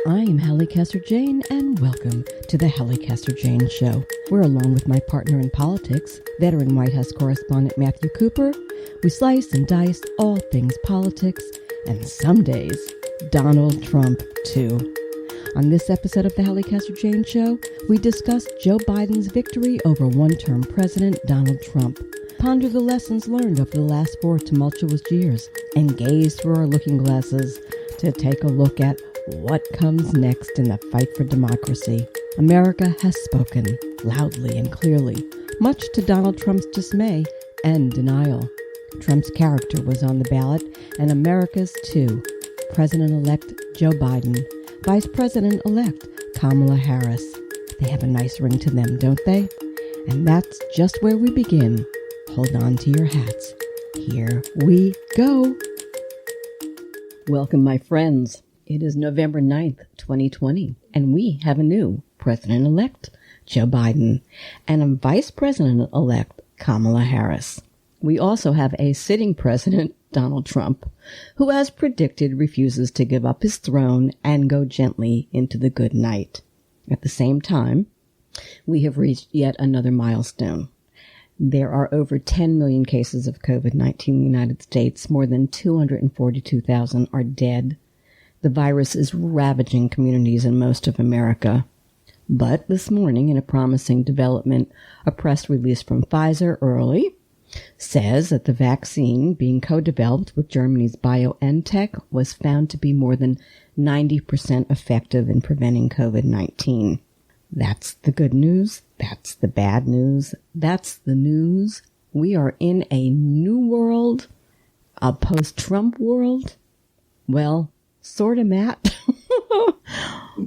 I am Halli Casser-Jayne, and welcome to the Halli Casser-Jayne Show, where along with my partner in politics, veteran White House correspondent Matthew Cooper, we slice and dice all things politics, and some days, Donald Trump, too. On this episode of the Halli Casser-Jayne Show, we discuss Joe Biden's victory over one-term President Donald Trump, ponder the lessons learned over the last 4 tumultuous years, and gaze through our looking glasses to take a look at what comes next in the fight for democracy. America has spoken loudly and clearly, much to Donald Trump's dismay and denial. Trump's character was on the ballot, and America's too. President-elect Joe Biden, Vice-President-elect Kamala Harris. They have a nice ring to them, don't they? And that's just where we begin. Hold on to your hats. Here we go. Welcome, my friends. It is November 9th, 2020, and we have a new President-elect, Joe Biden, and a Vice President-elect, Kamala Harris. We also have a sitting President, Donald Trump, who, as predicted, refuses to give up his throne and go gently into the good night. At the same time, we have reached yet another milestone. There are over 10 million cases of COVID-19 in the United States. More than 242,000 are dead. The virus is ravaging communities in most of America. But this morning, in a promising development, a press release from Pfizer early says that the vaccine being co-developed with Germany's BioNTech was found to be more than 90% effective in preventing COVID-19. That's the good news. That's the bad news. That's the news. We are in a new world, a post-Trump world. Well, sort of, Matt.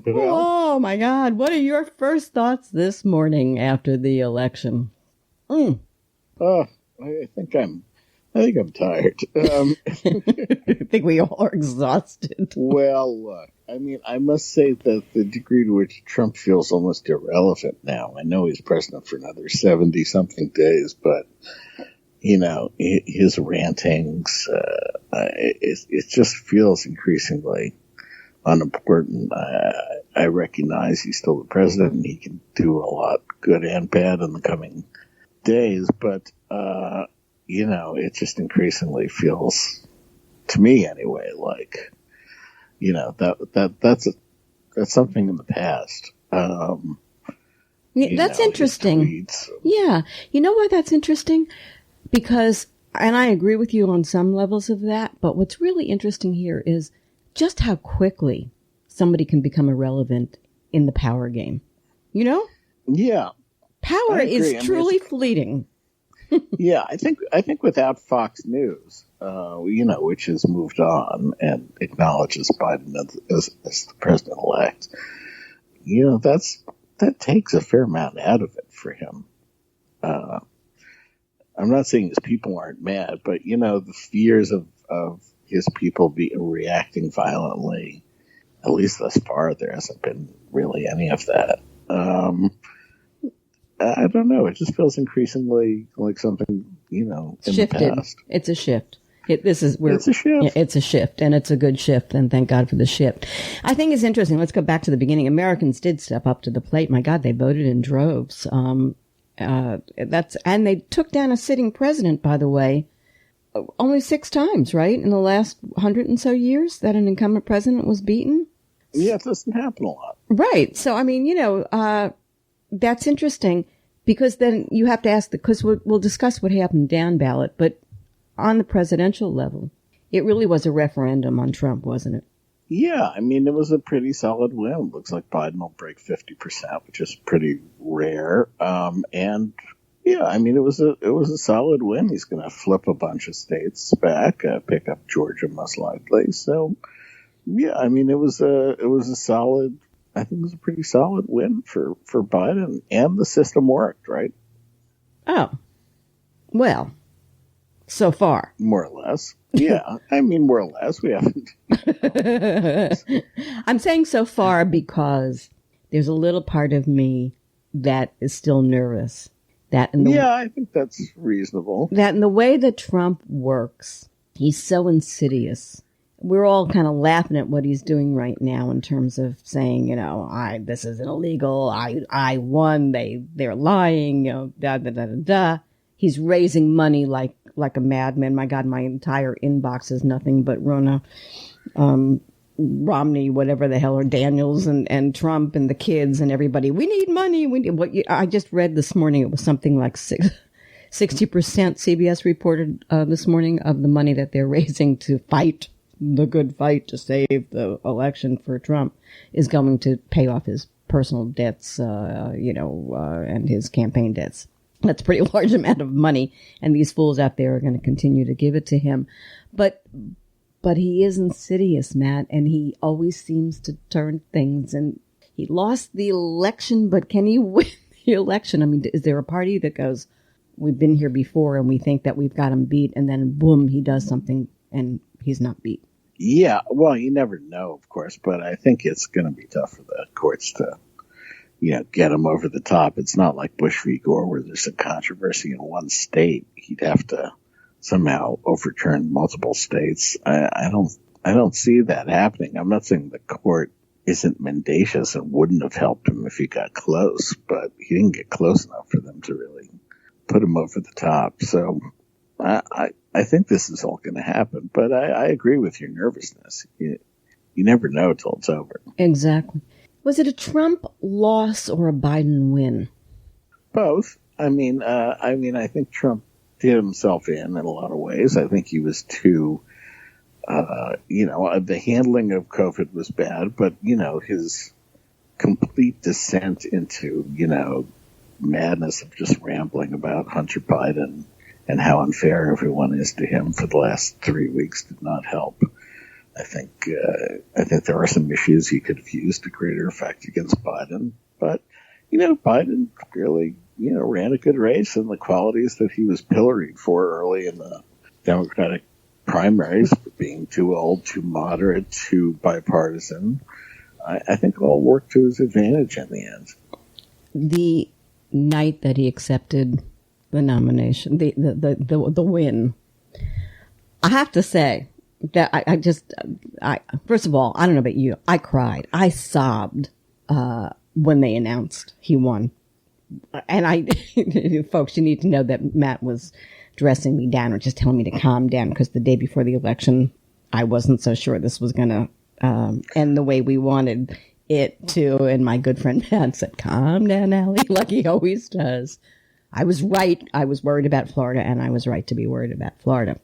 Oh, my God. What are your first thoughts this morning after the election? I think I'm tired. I think we all are exhausted. Well, look, I mean, I must say that the degree to which Trump feels almost irrelevant now. I know he's president for another 70-something days, but, you know, his rantings, it just feels increasingly unimportant. I recognize he's still the president and he can do a lot good and bad in the coming days, but, you know, it just increasingly feels, to me anyway, like, you know, that's something in the past. That's interesting. Yeah. You know why that's interesting? Because, and I agree with you on some levels of that, but what's really interesting here is just how quickly somebody can become irrelevant in the power game. You know? Yeah. Power is truly fleeting. Yeah, I think without Fox News, you know, which has moved on and acknowledges Biden as the president-elect, you know, that takes a fair amount out of it for him. I'm not saying his people aren't mad, but, you know, the fears of his people reacting violently, at least thus far, there hasn't been really any of that. I don't know. It just feels increasingly like something, you know, in shifted. The past. It's a shift. It's a shift. Yeah, it's a shift, and it's a good shift, and thank God for the shift. I think it's interesting. Let's go back to the beginning. Americans did step up to the plate. My God, they voted in droves. And they took down a sitting president, by the way, only 6 times, right? In the last 100 and so years that an incumbent president was beaten. Yeah, it doesn't happen a lot. Right. So, I mean, you know, that's interesting because then you have to ask, because we'll discuss what happened down ballot, but on the presidential level, it really was a referendum on Trump, wasn't it? Yeah, I mean, it was a pretty solid win. Looks like Biden will break 50%, which is pretty rare. And yeah, I mean, it was a solid win. He's going to flip a bunch of states back, pick up Georgia most likely. So yeah, I mean, it was a solid. I think it was a pretty solid win for Biden, and the system worked, right? Oh, well, so far. More or less. Yeah, I mean, more or less. We haven't. I'm saying so far because there's a little part of me that is still nervous. I think that's reasonable. That in the way that Trump works, he's so insidious we're all kind of laughing at what he's doing right now in terms of saying, this isn't illegal. I won. They're lying. Da da da da da. He's raising money like a madman. My God, my entire inbox is nothing but Rona, Romney, whatever the hell, or Daniels and Trump and the kids and everybody. We need money. I just read this morning. It was something like 60% CBS reported this morning of the money that they're raising to fight the good fight to save the election for Trump is going to pay off his personal debts, and his campaign debts. That's a pretty large amount of money, and these fools out there are going to continue to give it to him. But he is insidious, Matt, and he always seems to turn things. And he lost the election, but can he win the election? I mean, is there a party that goes, we've been here before and we think that we've got him beat, and then boom, he does something and he's not beat? Yeah, well, you never know, of course, but I think it's going to be tough for the courts to, get him over the top. It's not like Bush v. Gore where there's a controversy in one state. He'd have to somehow overturn multiple states. I don't see that happening. I'm not saying the court isn't mendacious and wouldn't have helped him if he got close, but he didn't get close enough for them to really put him over the top. So I think this is all going to happen, but I agree with your nervousness. You never know till it's over. Exactly. Was it a Trump loss or a Biden win? Both. I think Trump did himself in a lot of ways. I think he was too, the handling of COVID was bad, but, his complete descent into, madness of just rambling about Hunter Biden and how unfair everyone is to him for the last 3 weeks did not help. I think there are some issues he could have used to greater effect against Biden, but Biden really ran a good race, and the qualities that he was pilloried for early in the Democratic primaries, being too old, too moderate, too bipartisan, I think all worked to his advantage in the end. The night that he accepted the nomination, the win, I have to say that I first of all, I don't know about you, I cried. I sobbed when they announced he won. And folks, you need to know that Matt was dressing me down or just telling me to calm down, because the day before the election, I wasn't so sure this was going to end the way we wanted it to. And my good friend Matt said, calm down, Halli, like he always does. I was right. I was worried about Florida, and I was right to be worried about Florida.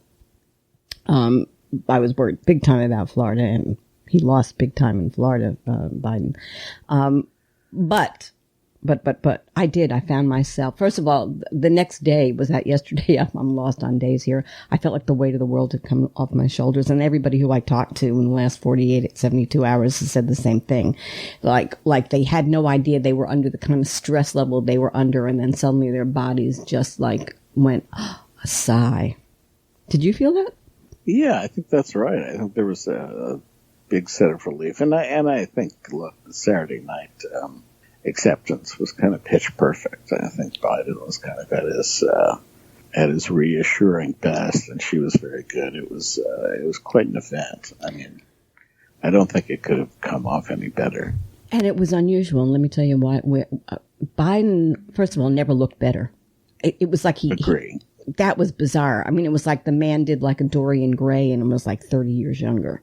I was worried big time about Florida, and he lost big time in Florida, Biden. But I did. I found myself, first of all, the next day, was that yesterday? I'm lost on days here. I felt like the weight of the world had come off my shoulders, and everybody who I talked to in the last 48, 72 hours has said the same thing. Like they had no idea they were under the kind of stress level they were under, and then suddenly their bodies just went, a sigh. Did you feel that? Yeah, I think that's right. I think there was a big set of relief, and I think, look, the Saturday night acceptance was kind of pitch perfect. I think Biden was kind of at his reassuring best, and she was very good. It was quite an event. I mean, I don't think it could have come off any better. And it was unusual. And let me tell you why. Biden, first of all, never looked better. It was like Agree. That was bizarre. I mean, it was like the man did like a Dorian Gray and was like 30 years younger.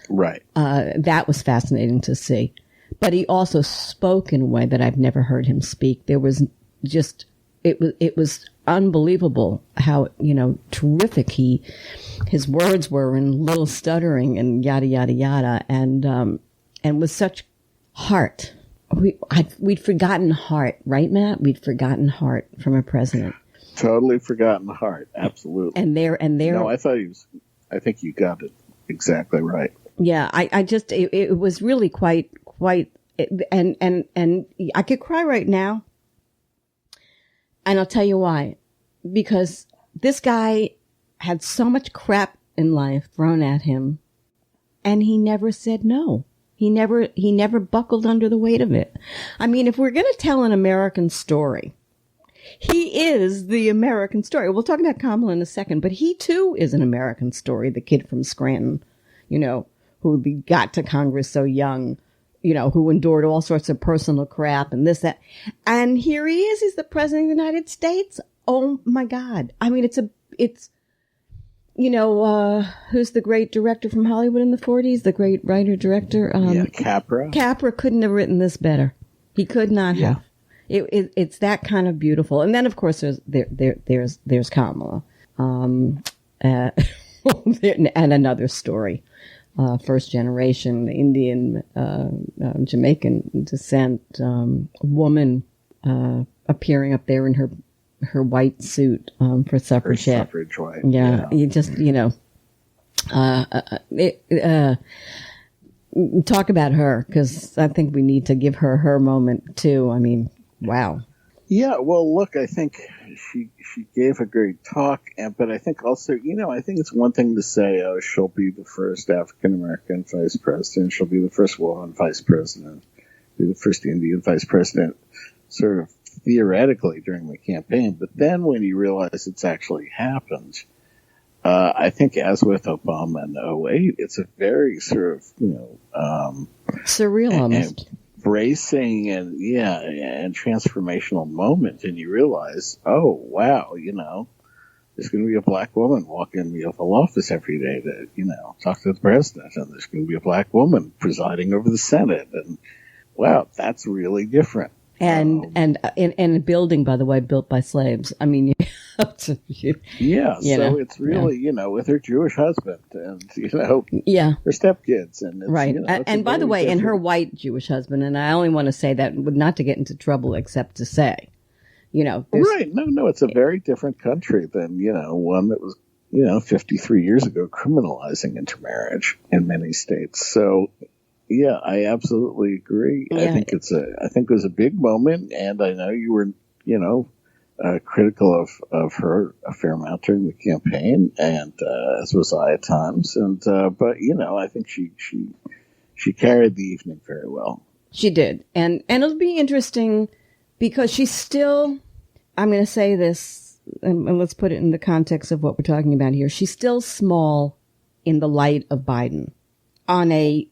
Right. That was fascinating to see. But he also spoke in a way that I've never heard him speak. There was just, it was unbelievable how, terrific his words were, and little stuttering and yada, yada, yada. And with such heart. We'd forgotten heart, right, Matt? We'd forgotten heart from a president. Totally forgotten heart. Absolutely. And there. No, I think you got it exactly right. Yeah. It was really quite, and I could cry right now. And I'll tell you why. Because this guy had so much crap in life thrown at him, and he never said no. He never buckled under the weight of it. I mean, if we're going to tell an American story, he is the American story. We'll talk about Kamala in a second, but he too is an American story, the kid from Scranton, who got to Congress so young, who endured all sorts of personal crap and this, that. And here he is. He's the president of the United States. Oh my God. I mean, who's the great director from Hollywood in the 40s? The great writer-director? Capra. Capra couldn't have written this better. He could not have. It's that kind of beautiful. And then, of course, there's Kamala. And another story. First generation Indian, Jamaican descent, woman, appearing up there in her white suit, for suffragette. Suffrage white. Yeah. You just, talk about her, because I think we need to give her moment too. I mean, wow. Yeah, well, look, I think she gave a great talk, but I think also, I think it's one thing to say, oh, she'll be the first African-American vice president, she'll be the first woman vice president, be the first Indian vice president, sort of theoretically during the campaign. But then when you realize it's actually happened, I think as with Obama in 2008, it's a very sort of, surreal almost. Embracing and transformational moment, and you realize, oh wow, there's going to be a black woman walking in the Oval Office every day to talk to the president, and there's going to be a black woman presiding over the Senate, and wow, that's really different. And a building, by the way, built by slaves. I mean, so it's really, with her Jewish husband and, her stepkids. And it's, right. And by the way, and her white Jewish husband, and I only want to say that not to get into trouble, except to say, right. No, it's a very different country than, one that was, 53 years ago criminalizing intermarriage in many states. So, yeah, I absolutely agree. Yeah. I think it was a big moment, and I know you were, critical of her a fair amount during the campaign, and as was I at times. And but I think she carried the evening very well. She did, and it'll be interesting because she's still. I'm going to say this, and let's put it in the context of what we're talking about here. She's still small in the light of Biden on a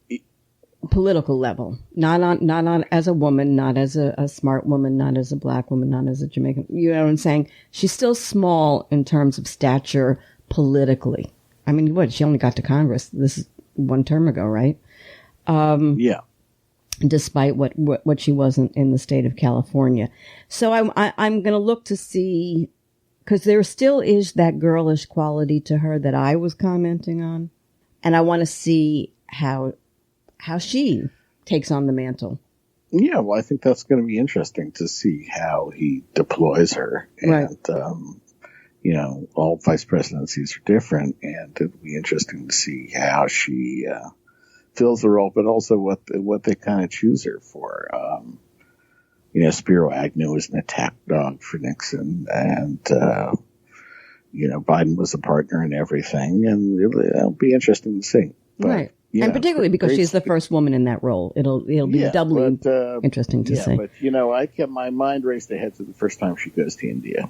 political level, not on as a woman, not as a smart woman, not as a black woman, not as a Jamaican. You know what I'm saying? She's still small in terms of stature politically. I mean, she only got to Congress this is one term ago, right? Despite what she wasn't in the state of California. So I'm going to look to see, because there still is that girlish quality to her that I was commenting on, and I want to see how she takes on the mantle. Yeah, well, I think that's going to be interesting to see how he deploys her. Right. And, all vice presidencies are different, and it'll be interesting to see how she fills the role, but also what they kind of choose her for. Spiro Agnew was an attack dog for Nixon, and, Biden was a partner in everything, and it'll be interesting to see. But, right. And particularly because she's the first woman in that role. It'll be doubly interesting to see. But, I kept my mind raced ahead to the first time she goes to India,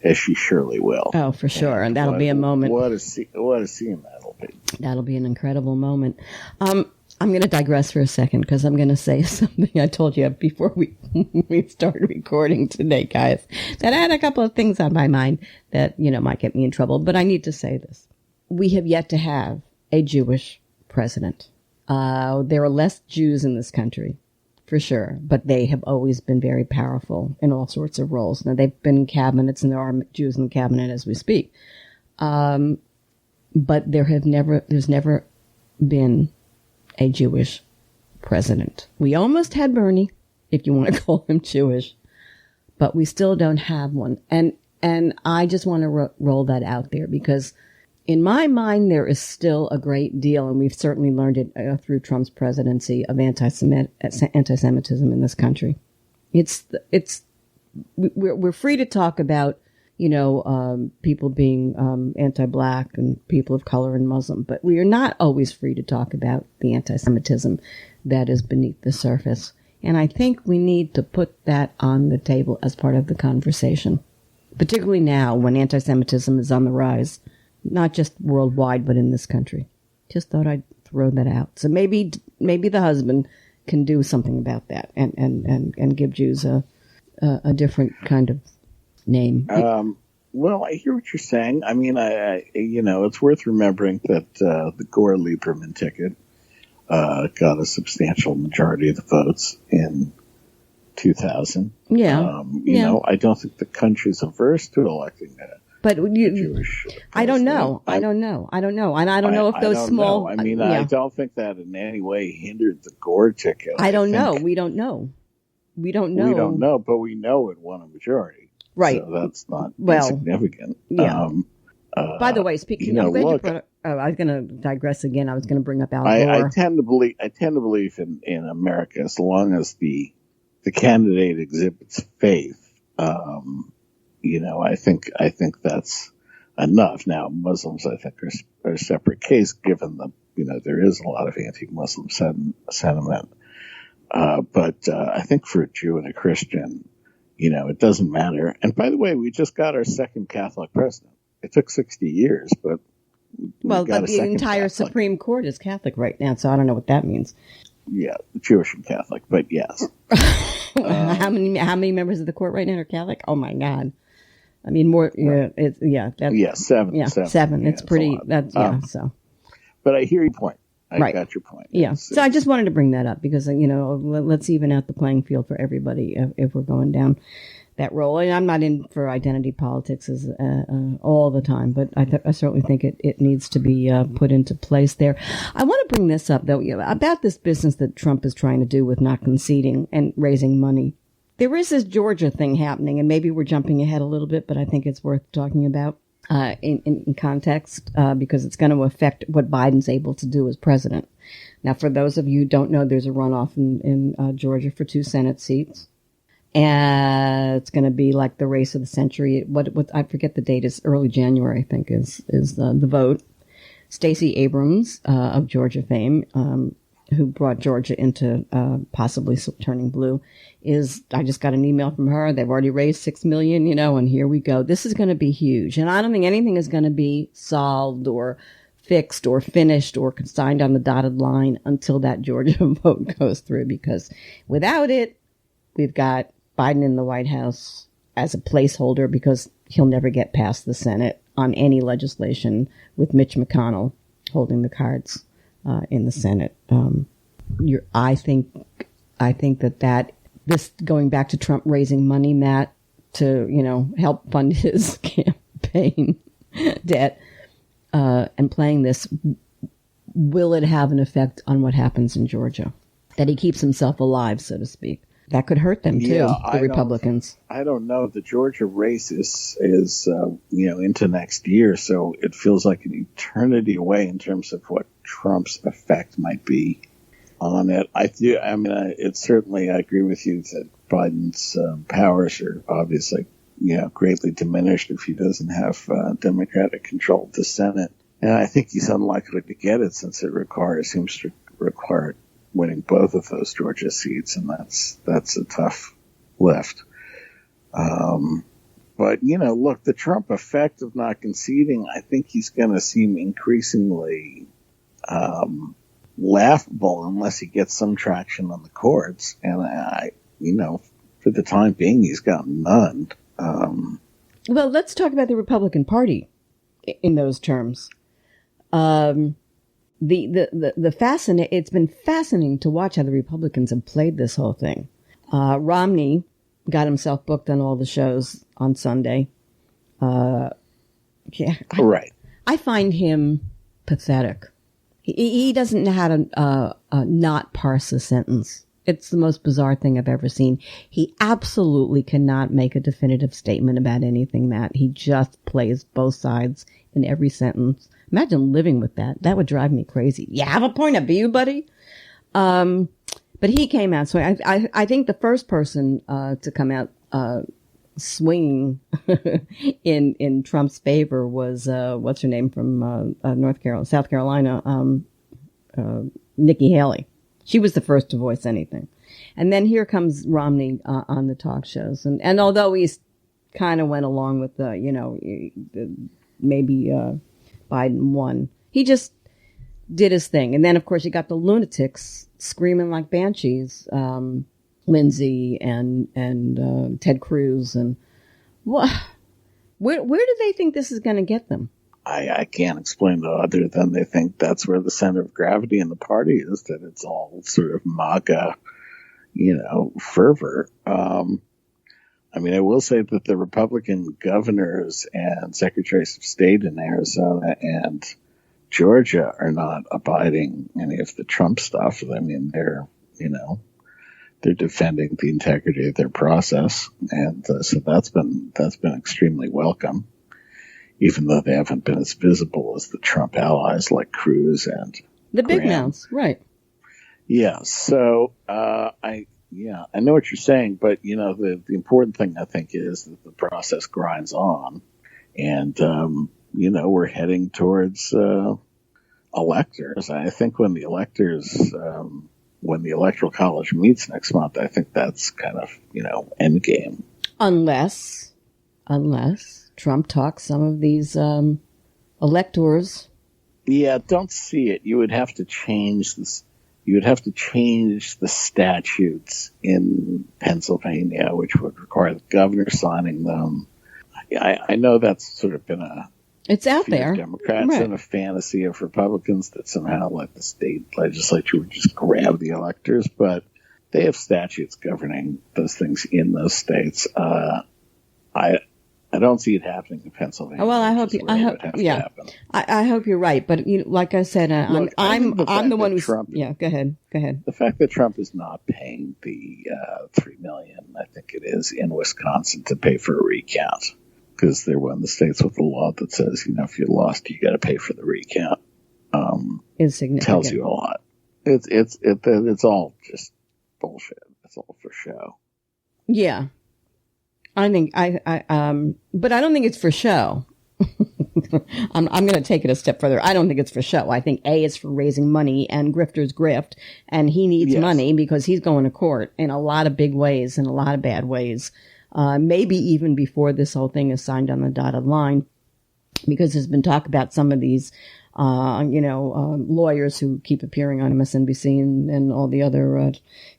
as she surely will. Oh, for sure. And that'll be a moment. What a scene that'll be. That'll be an incredible moment. I'm going to digress for a second because I'm going to say something I told you before we started recording today, guys, that I had a couple of things on my mind that, might get me in trouble. But I need to say this. We have yet to have a Jewish president. There are less Jews in this country, for sure, but they have always been very powerful in all sorts of roles. Now, they've been in cabinets, and there are Jews in the cabinet as we speak. But there's never been a Jewish president. We almost had Bernie, if you want to call him Jewish, but we still don't have one. And I just want to roll that out there because in my mind, there is still a great deal, and we've certainly learned it through Trump's presidency, of anti-Semitism in this country. We're free to talk about, people being anti-black and people of color and Muslim, but we are not always free to talk about the anti-Semitism that is beneath the surface. And I think we need to put that on the table as part of the conversation, particularly now when anti-Semitism is on the rise. Not just worldwide, but in this country. Just thought I'd throw that out. So maybe the husband can do something about that and give Jews a different kind of name. Well, I hear what you're saying. I mean, it's worth remembering that the Gore-Lieberman ticket got a substantial majority of the votes in 2000. Yeah. I don't think the country's averse to electing a Jewish president. I don't know. And I don't know if those small... I don't think that in any way hindered the Gore ticket. I don't know. We don't know. We don't know, but we know it won a majority. Right. So that's not insignificant. Yeah. By the way, speaking of... I was going to digress again. I was going to bring up Al Gore. I tend to believe in America as long as the candidate exhibits faith. I think that's enough. Now, Muslims, I think, are a separate case, given there is a lot of anti-Muslim sentiment. But I think for a Jew and a Christian, it doesn't matter. And by the way, we just got our second Catholic president. It took 60 years, but the entire Supreme Court is Catholic right now, so I don't know what that means. Yeah, Jewish and Catholic, but yes. How many members of the court right now are Catholic? Oh my God! I mean, more. Right. Seven. Yeah, seven. It's pretty. So. But I hear your point. I got your point. Yeah. So I just wanted to bring that up because let's even out the playing field for everybody if we're going down that role. And I'm not in for identity politics all the time, but I certainly think it needs to be put into place there. I want to bring this up, though, about this business that Trump is trying to do with not conceding and raising money. There is this Georgia thing happening, and maybe we're jumping ahead a little bit, but I think it's worth talking about in context because it's going to affect what Biden's able to do as president. Now, for those of you who don't know, there's a runoff in Georgia for 2 Senate seats. And it's going to be like the race of the century. What I forget the date, is early January, I think, is the vote. Stacey Abrams of Georgia fame, who brought Georgia into possibly turning blue, I just got an email from her. They've already raised $6 million, and here we go. This is going to be huge, and I don't think anything is going to be solved or fixed or finished or signed on the dotted line until that Georgia vote goes through. Because without it, we've got Biden in the White House as a placeholder because he'll never get past the Senate on any legislation with Mitch McConnell holding the cards in the Senate. I think that this, going back to Trump raising money, Matt, to help fund his campaign debt and playing this, will it have an effect on what happens in Georgia? That he keeps himself alive, so to speak. That could hurt them too, the Republicans. I don't know. The Georgia race is into next year, so it feels like an eternity away in terms of what Trump's effect might be on it. I agree with you that Biden's powers are obviously greatly diminished if he doesn't have Democratic control of the Senate, and I think he's unlikely to get it since it seems to require winning both of those Georgia seats, and that's a tough lift. But look, the Trump effect of not conceding, I think he's going to seem increasingly laughable unless he gets some traction on the courts. And for the time being, he's got none. Well, let's talk about the Republican Party in those terms. It's been fascinating to watch how the Republicans have played this whole thing. Romney got himself booked on all the shows on Sunday. Right. I find him pathetic. He doesn't know how to not parse a sentence. It's the most bizarre thing I've ever seen. He absolutely cannot make a definitive statement about anything, Matt. He just plays both sides in every sentence. Imagine living with that. That would drive me crazy. You have a point of view, buddy? But he came out swinging. I think the first person to come out swinging in Trump's favor was what's her name from South Carolina, Nikki Haley. She was the first to voice anything. And then here comes Romney on the talk shows. And although he's kind of went along with maybe Biden won, he just did his thing. And then, of course, you got the lunatics screaming like banshees, Lindsay and Ted Cruz. And where do they think this is going to get them? I can't explain it other than they think that's where the center of gravity in the party is, that it's all sort of MAGA, fervor. I mean, I will say that the Republican governors and secretaries of state in Arizona and Georgia are not abiding any of the Trump stuff. I mean, they're defending the integrity of their process. And so that's been extremely welcome, even though they haven't been as visible as the Trump allies like Cruz and the big Graham. mouths, right? Yeah. So, I know what you're saying, but the important thing I think is that the process grinds on, and we're heading towards electors. I think when the Electoral College meets next month, I think that's kind of end game. Unless Trump talks some of these electors. Yeah, don't see it. You would have to change this. You would have to change the statutes in Pennsylvania, which would require the governor signing them. I know that's sort of been it's out there. Democrats right. And a fantasy of Republicans that somehow like the state legislature would just grab the electors, but they have statutes governing those things in those states. I don't see it happening in Pennsylvania. Well, I hope I hope you're right. But like I said, I'm the one who's Trump. Yeah, go ahead. The fact that Trump is not paying the $3 million, I think it is, in Wisconsin to pay for a recount, because they're one of the states with a law that says, if you lost, you got to pay for the recount. Is significant. Tells you a lot. It's all just bullshit. It's all for show. Yeah. I think but I don't think it's for show. I'm going to take it a step further. I don't think it's for show. I think it's for raising money, and grifters grift, and he needs money because he's going to court in a lot of big ways and a lot of bad ways. Maybe even before this whole thing is signed on the dotted line, because there's been talk about some of these, lawyers who keep appearing on MSNBC and all the other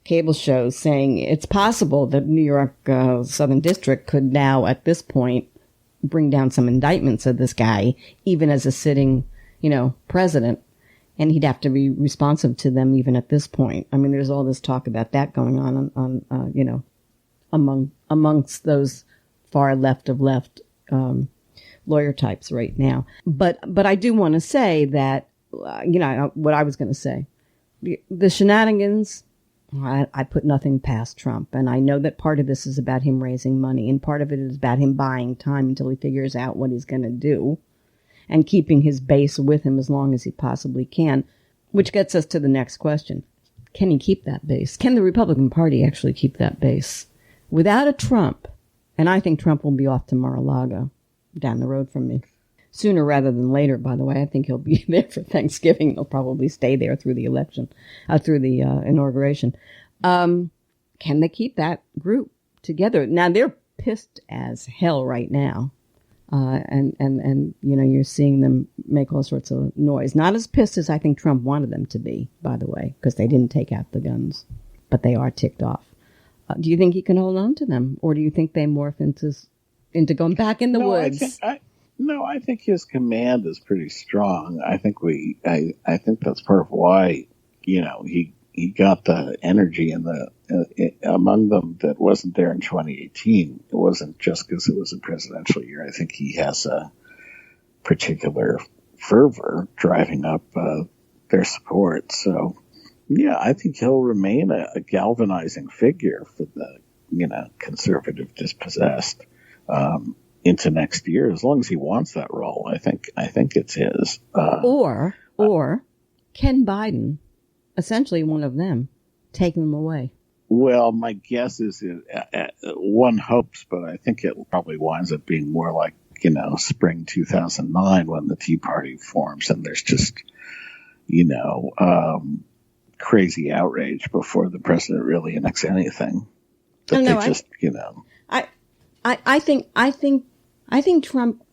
cable shows saying it's possible that New York Southern District could now, at this point, bring down some indictments of this guy, even as a sitting, president, and he'd have to be responsive to them even at this point. I mean, there's all this talk about that going on amongst those far left of left lawyer types right now. But I do want to say that, what I was going to say, the shenanigans, I put nothing past Trump. And I know that part of this is about him raising money, and part of it is about him buying time until he figures out what he's going to do and keeping his base with him as long as he possibly can, which gets us to the next question. Can he keep that base? Can the Republican Party actually keep that base? Without a Trump, and I think Trump will be off to Mar-a-Lago, down the road from me, sooner rather than later, by the way. I think he'll be there for Thanksgiving. He'll probably stay there through the election, through the inauguration. Can they keep that group together? Now, they're pissed as hell right now. And you're seeing them make all sorts of noise. Not as pissed as I think Trump wanted them to be, by the way, because they didn't take out the guns. But they are ticked off. Do you think he can hold on to them? Or do you think they morph into going back in the woods? I think his command is pretty strong. I think I think that's part of why, he got the energy among them that wasn't there in 2018. It wasn't just because it was a presidential year. I think he has a particular fervor driving up their support. So, yeah, I think he'll remain a galvanizing figure for the, conservative dispossessed into next year, as long as he wants that role. I think it's his. Or Ken Biden, essentially one of them, take them away. Well, my guess is one hopes, but I think it probably winds up being more like, spring 2009 when the Tea Party forms, and there's just, crazy outrage before the president really enacts anything. I think Trump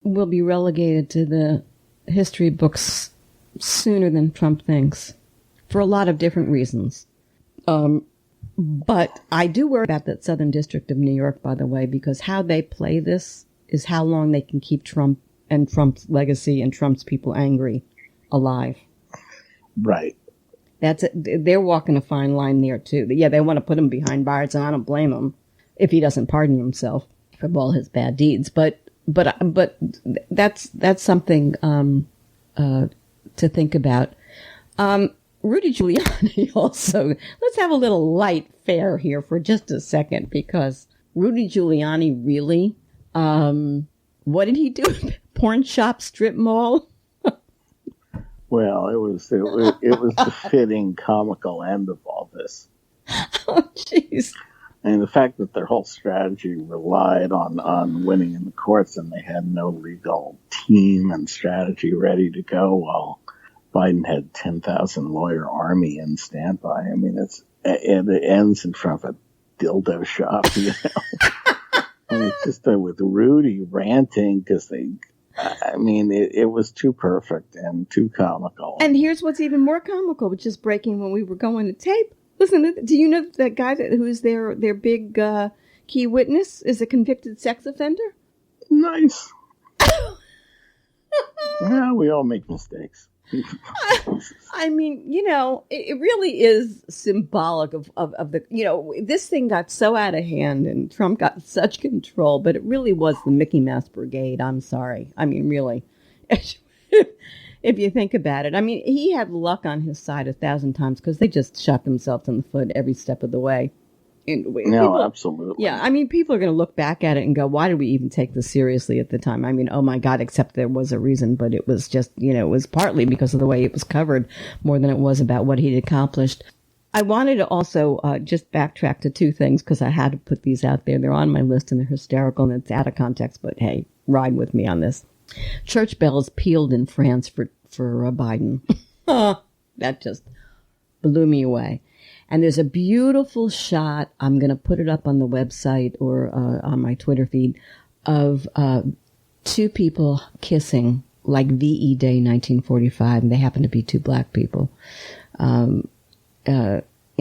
will be relegated to the history books sooner than Trump thinks, for a lot of different reasons. But I do worry about that Southern District of New York, by the way, because how they play this is how long they can keep Trump and Trump's legacy and Trump's people angry alive. Right. That's it. They're walking a fine line there, too. Yeah, they want to put him behind bars, and I don't blame him if he doesn't pardon himself for all his bad deeds. But that's something to think about. Rudy Giuliani also, let's have a little light fare here for just a second, because Rudy Giuliani really, what did he do? Porn shop, strip mall? Well, it was the fitting comical end of all this. Oh, jeez. And the fact that their whole strategy relied on winning in the courts, and they had no legal team and strategy ready to go, while Biden had 10,000 lawyer army in standby. I mean, it ends in front of a dildo shop, you know. I mean, just with Rudy ranting because it was too perfect and too comical. And here's what's even more comical, which is breaking when we were going to tape. Listen, do you know that guy who's their big key witness is a convicted sex offender? Nice. Yeah, we all make mistakes. I mean, you know, it really is symbolic of the, you know, this thing got so out of hand and Trump got such control, but it really was the Mickey Mouse Brigade. I'm sorry. I mean, really, if you think about it, I mean, he had luck on his side 1,000 times because they just shot themselves in the foot every step of the way. No, absolutely. Yeah, I mean, people are going to look back at it and go, why did we even take this seriously at the time? I mean, oh my God, except there was a reason, but it was just, you know, it was partly because of the way it was covered more than it was about what he'd accomplished. I wanted to also just backtrack to two things because I had to put these out there. They're on my list and they're hysterical and it's out of context, but hey, ride with me on this. Church bells pealed in France for Biden. That just blew me away. And there's a beautiful shot, I'm going to put it up on the website or on my Twitter feed, of two people kissing like VE Day 1945. And they happen to be two black people in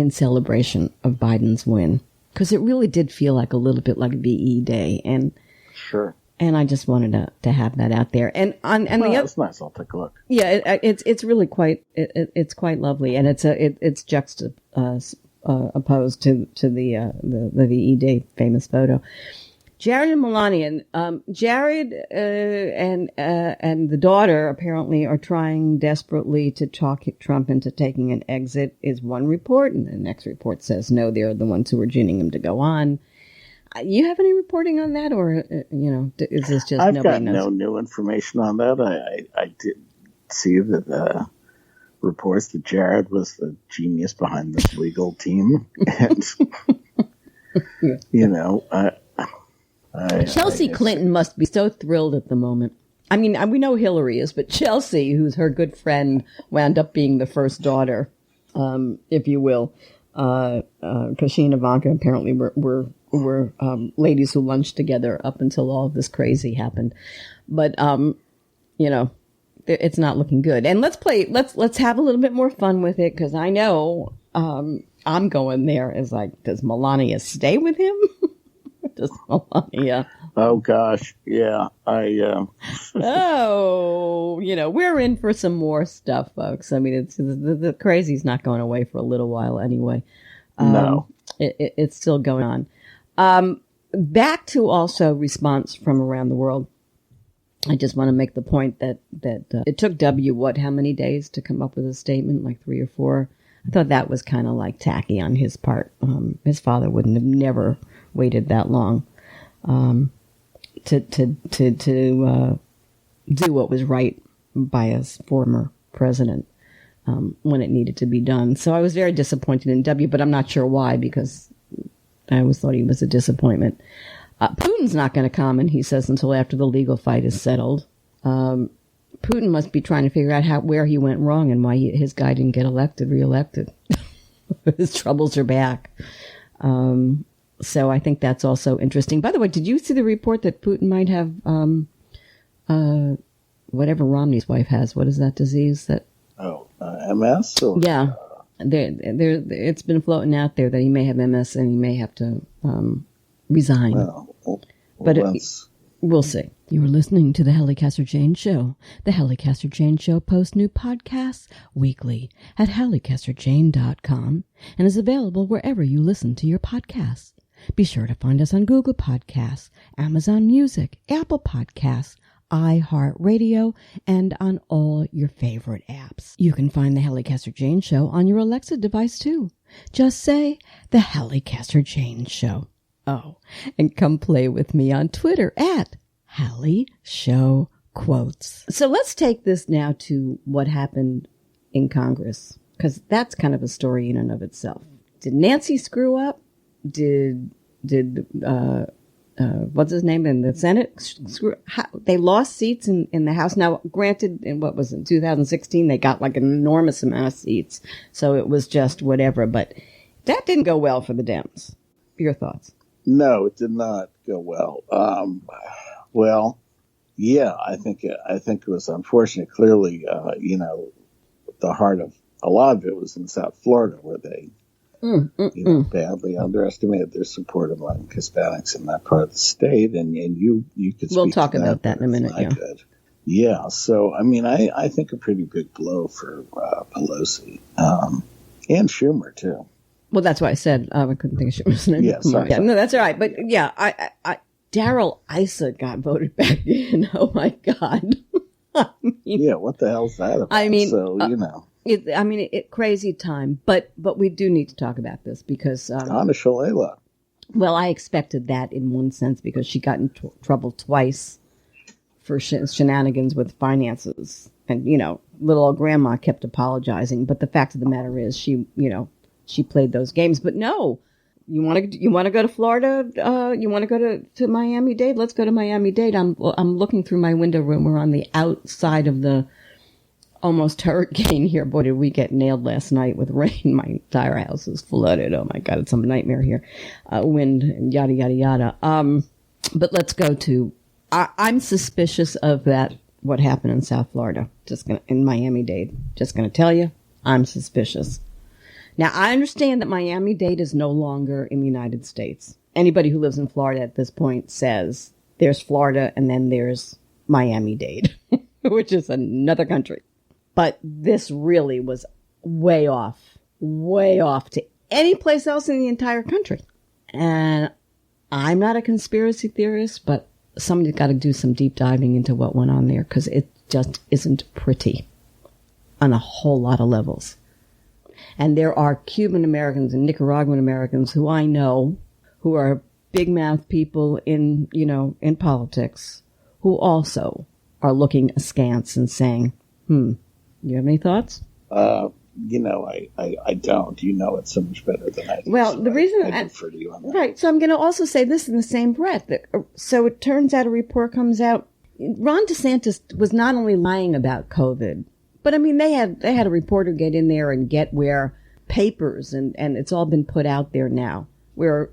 celebration of Biden's win. Because it really did feel like a little bit like VE Day. And sure. And I just wanted to have that out there. And the other, that's nice. I'll take a look. Yeah, it's really quite it's quite lovely, and it's juxtaposed to the VE Day famous photo. Jared and Melania, Jared and the daughter apparently are trying desperately to talk Trump into taking an exit. Is one report, and the next report says no, they're the ones who are ginning him to go on. You have any reporting on that, or you know, is this just I've nobody got knows? No new information on that. I did see that reports that Jared was the genius behind this legal team, and you know, Chelsea Clinton must be so thrilled at the moment. I mean, we know Hillary is, but Chelsea, who's her good friend, wound up being the first daughter, if you will, because she and Ivanka apparently were ladies who lunched together up until all of this crazy happened. But, you know, it's not looking good. And let's have a little bit more fun with it. Cause I know, I'm going there as like, does Melania stay with him? Does Melania? Oh gosh. Yeah. Oh, you know, we're in for some more stuff, folks. I mean, it's the crazy's not going away for a little while anyway. No. It's still going on. Back to also response from around the world. I just want to make the point that it took how many days to come up with a statement, like 3 or 4. I thought that was kind of like tacky on his part. His father wouldn't have never waited that long to do what was right by his former president when it needed to be done. So I was very disappointed in W, but I'm not sure why, because I always thought he was a disappointment. Putin's not going to comment, he says, until after the legal fight is settled. Putin must be trying to figure out where he went wrong and why his guy didn't get reelected. His troubles are back. So I think that's also interesting. By the way, did you see the report that Putin might have whatever Romney's wife has? What is that disease that MS? Or, yeah. It's been floating out there that he may have MS and he may have to resign. But we'll see. You are listening to the Halli Casser-Jayne Show. The Halli Casser-Jayne Show posts new podcasts weekly at hallicasserjayne.com and is available wherever you listen to your podcasts. Be sure to find us on Google Podcasts, Amazon Music, Apple Podcasts, iHeartRadio, and on all your favorite apps. You can find the Halli Casser-Jayne Show on your Alexa device too. Just say the Halli Casser-Jayne Show. Oh, and come play with me on Twitter at Halli Show Quotes. So let's take this now to what happened in Congress, because that's kind of a story in and of itself. Did Nancy screw up? Did what's his name in the Senate? They lost seats in the House. Now, granted, in 2016, they got like an enormous amount of seats. So it was just whatever. But that didn't go well for the Dems. Your thoughts? No, it did not go well. Well, yeah, I think it was unfortunate. Clearly, the heart of a lot of it was in South Florida, where they badly underestimated their support among Hispanics in that part of the state, and you could. We'll talk about that in a minute. Yeah. So I mean, I think a pretty big blow for Pelosi and Schumer too. Well, that's why I said I couldn't think of Schumer's name. Yeah, sorry. No, that's all right. But yeah, I Darrell Issa got voted back in. Oh my God. What the hell's that about? I mean, so crazy time, but we do need to talk about this because Anna Shalala. Well, I expected that in one sense because she got in trouble twice for shenanigans with finances, and little old grandma kept apologizing. But the fact of the matter is, she played those games. But no, you want to go to Florida? You want to go to Miami-Dade? Let's go to Miami-Dade. I'm looking through my window room. We're on the outside of the almost hurricane here. Boy, did we get nailed last night with rain. My entire house is flooded. Oh my God, it's some nightmare here. Wind and yada, yada, yada. But let's go to, I'm suspicious of that, what happened in South Florida, in Miami-Dade. Just going to tell you, I'm suspicious. Now, I understand that Miami-Dade is no longer in the United States. Anybody who lives in Florida at this point says there's Florida and then there's Miami-Dade, which is another country. But this really was way off to any place else in the entire country. And I'm not a conspiracy theorist, but somebody's got to do some deep diving into what went on there because it just isn't pretty on a whole lot of levels. And there are Cuban Americans and Nicaraguan Americans who I know who are big mouth people in politics who also are looking askance and saying, you have any thoughts? I don't. You know it so much better than I do. Well, so the reason I defer to you on that. Right. So I'm going to also say this in the same breath. So it turns out a report comes out. Ron DeSantis was not only lying about COVID, but I mean, they had a reporter get in there and get where papers and it's all been put out there now where,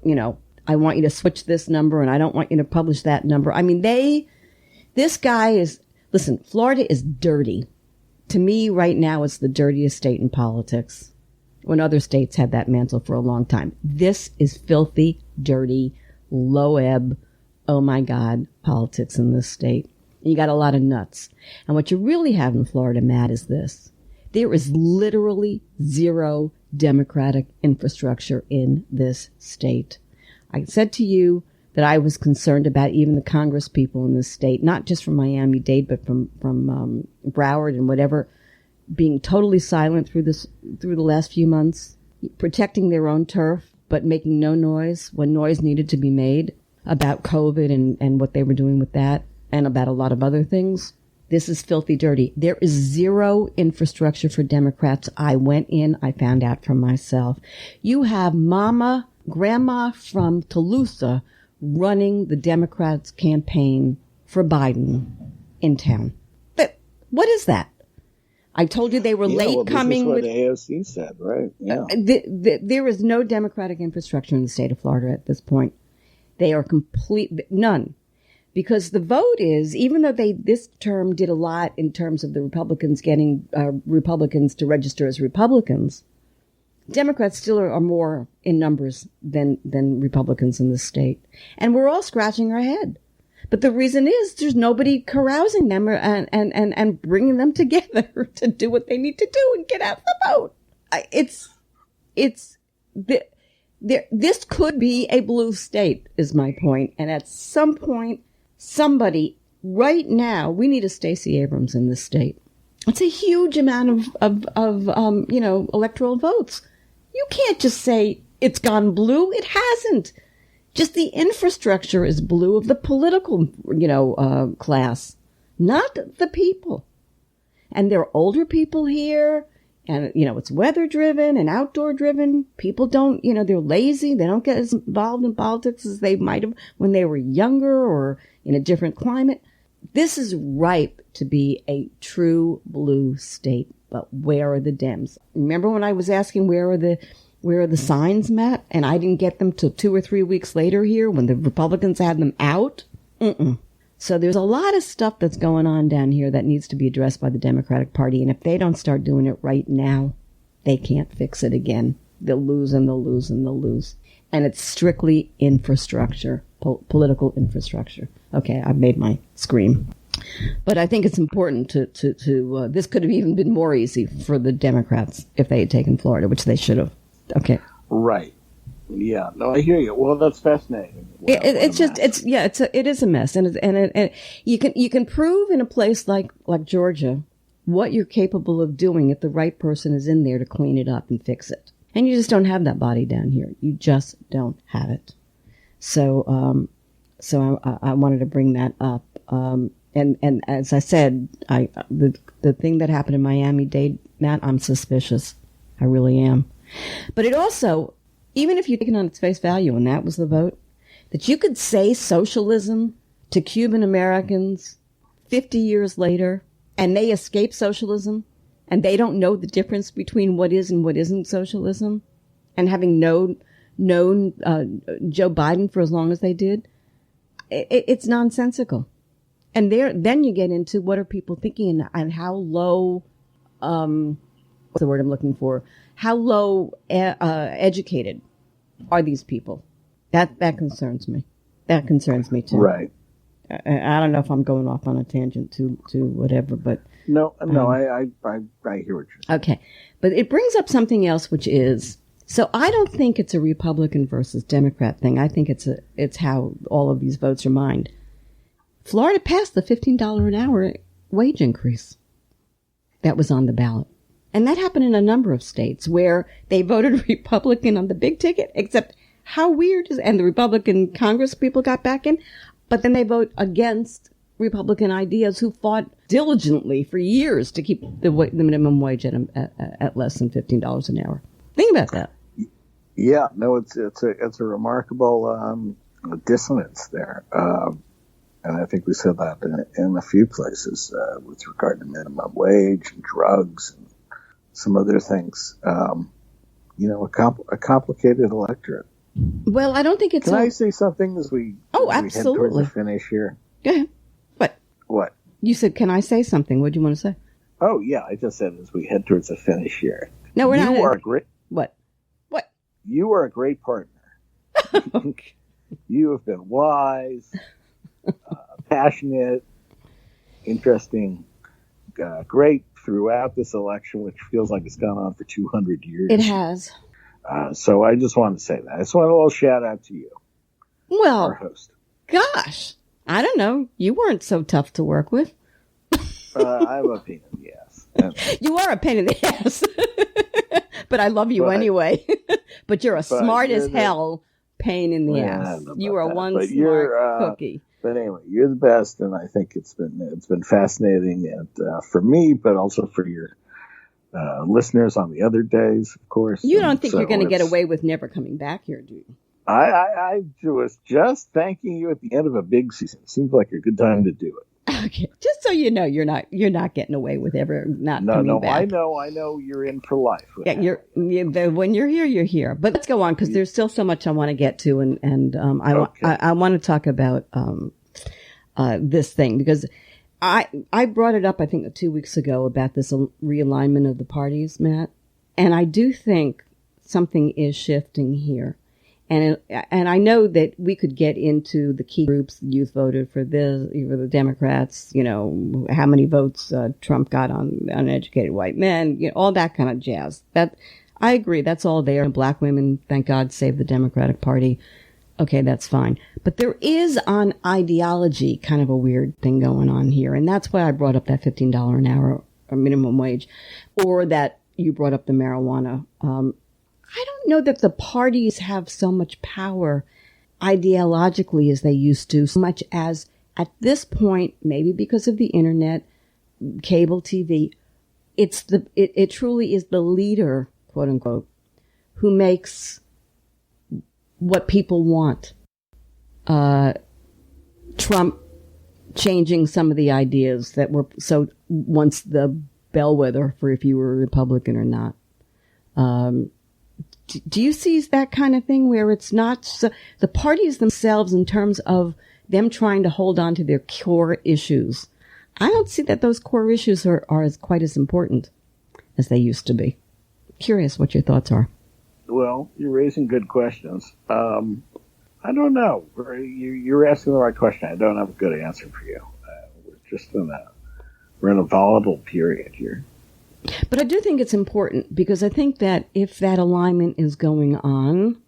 I want you to switch this number and I don't want you to publish that number. I mean, this guy listen, Florida is dirty. To me right now, it's the dirtiest state in politics when other states had that mantle for a long time. This is filthy, dirty, low ebb. Oh my God, politics in this state. You got a lot of nuts. And what you really have in Florida, Matt, is this. There is literally zero Democratic infrastructure in this state. I said to you that I was concerned about even the Congress people in this state, not just from Miami-Dade, but from Broward and whatever, being totally silent through the last few months, protecting their own turf, but making no noise when noise needed to be made about COVID and what they were doing with that. And about a lot of other things. This is filthy dirty. There is zero infrastructure for Democrats. I went in, I found out for myself. You have grandma from Toulouse running the Democrats' campaign for Biden in town. But what is that? I told you they were late coming with. This is what AOC said, right? Yeah. There is no Democratic infrastructure in the state of Florida at this point. They are none. Because the vote is, even though they this term did a lot in terms of the Republicans getting Republicans to register as Republicans, Democrats still are more in numbers than Republicans in the state. And we're all scratching our head. But the reason is there's nobody carousing them and bringing them together to do what they need to do and get out the vote. This could be a blue state is my point. And at some point, somebody right now, we need a Stacey Abrams in this state. It's a huge amount of electoral votes. You can't just say it's gone blue. It hasn't. Just the infrastructure is blue of the political, class, not the people. And there are older people here, and, it's weather driven and outdoor driven. People don't, they're lazy. They don't get as involved in politics as they might have when they were younger or in a different climate. This is ripe to be a true blue state. But where are the Dems? Remember when I was asking where are the signs, Matt? And I didn't get them till 2 or 3 weeks later here when the Republicans had them out. So there's a lot of stuff that's going on down here that needs to be addressed by the Democratic Party. And if they don't start doing it right now, they can't fix it again. They'll lose and they'll lose and they'll lose. And it's strictly infrastructure, political infrastructure. Okay, I've made my scream. But I think it's important to this could have even been more easy for the Democrats if they had taken Florida, which they should have. Okay. Right. Yeah. No, I hear you. Well, that's fascinating. It is a mess, and you can prove in a place like Georgia what you're capable of doing if the right person is in there to clean it up and fix it. And you just don't have that body down here. You just don't have it. So I wanted to bring that up. And as I said, the thing that happened in Miami-Dade, Matt, I'm suspicious. I really am. But it also, even if you take it on its face value, and that was the vote, that you could say socialism to Cuban Americans 50 years later, and they escape socialism, and they don't know the difference between what is and what isn't socialism, and having known Joe Biden for as long as they did, it's nonsensical. And then you get into what are people thinking and how low, what's the word I'm looking for? How low educated are these people? That concerns me. That concerns me too. Right. I don't know if I'm going off on a tangent to whatever, but no, I hear what you're saying. Okay, but it brings up something else, which is so I don't think it's a Republican versus Democrat thing. I think it's how all of these votes are mined. Florida passed the $15 an hour wage increase that was on the ballot. And that happened in a number of states where they voted Republican on the big ticket, except how weird is, and the Republican Congress people got back in, but then they vote against Republican ideas who fought diligently for years to keep the minimum wage at less than $15 an hour. Think about that. Yeah, no, it's a remarkable dissonance there. And I think we said that in a few places with regard to minimum wage and drugs and some other things. A complicated electorate. Well, I don't think it's... Can I say something as we absolutely head towards the finish here? Go ahead. What? You said, can I say something? What do you want to say? Oh, yeah, I just said as we head towards the finish here. No, we're not. You are great. What? You are a great partner. You have been wise, passionate, interesting, great throughout this election, which feels like it's gone on for 200 years. It has. So I just want to say that. I just want a little shout out to you, our host. Gosh, I don't know. You weren't so tough to work with. I'm a pain in the ass. You are a pain in the ass. But I love you anyway. But you're smart as hell pain in the ass. You are one smart cookie. But anyway, you're the best, and I think it's been fascinating, and for me, but also for your listeners on the other days, of course. You don't think you're going to get away with never coming back here, do you? I was just thanking you at the end of a big season. Seems like a good time to do it. Okay, just so you know, you're not getting away with ever not coming back. I know you're in for life. Yeah, when you're here, you're here. But let's go on because there's still so much I want to get to, and I want to talk about this thing, because I brought it up, I think 2 weeks ago, about this realignment of the parties, Matt. And I do think something is shifting here. And I know that we could get into the key groups. The youth voted for this, for the Democrats, how many votes Trump got on uneducated white men, all that kind of jazz. That, I agree, that's all there. Black women, thank God, saved the Democratic Party. Okay, that's fine. But there is, on ideology, kind of a weird thing going on here. And that's why I brought up that $15 an hour minimum wage, or that you brought up the marijuana. I don't know that the parties have so much power ideologically as they used to, so much as at this point, maybe because of the internet, cable TV, it truly is the leader, quote unquote, who makes what people want. Trump changing some of the ideas that were so once the bellwether for if you were a Republican or not. Do you see that kind of thing where it's not so, the parties themselves in terms of them trying to hold on to their core issues? I don't see that those core issues are quite as important as they used to be. Curious what your thoughts are. Well, you're raising good questions. I don't know. You're asking the right question. I don't have a good answer for you. We're in a volatile period here. But I do think it's important, because I think that if that alignment is going on,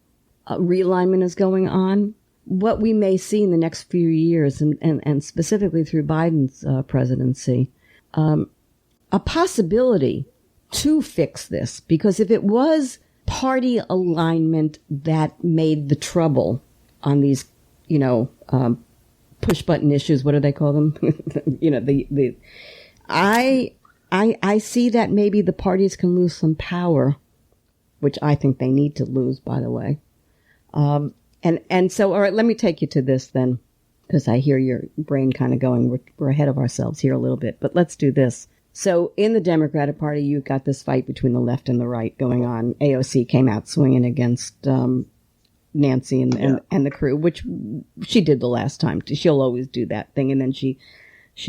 realignment is going on, what we may see in the next few years, and specifically through Biden's presidency, a possibility to fix this. Because if it was party alignment that made the trouble on these, push button issues, what do they call them? I see that maybe the parties can lose some power, which I think they need to lose, by the way. And so, all right, let me take you to this then, because I hear your brain kind of going, we're ahead of ourselves here a little bit, but let's do this. So in the Democratic Party, you've got this fight between the left and the right going on. AOC came out swinging against Nancy and the crew, which she did the last time. She'll always do that thing, and then she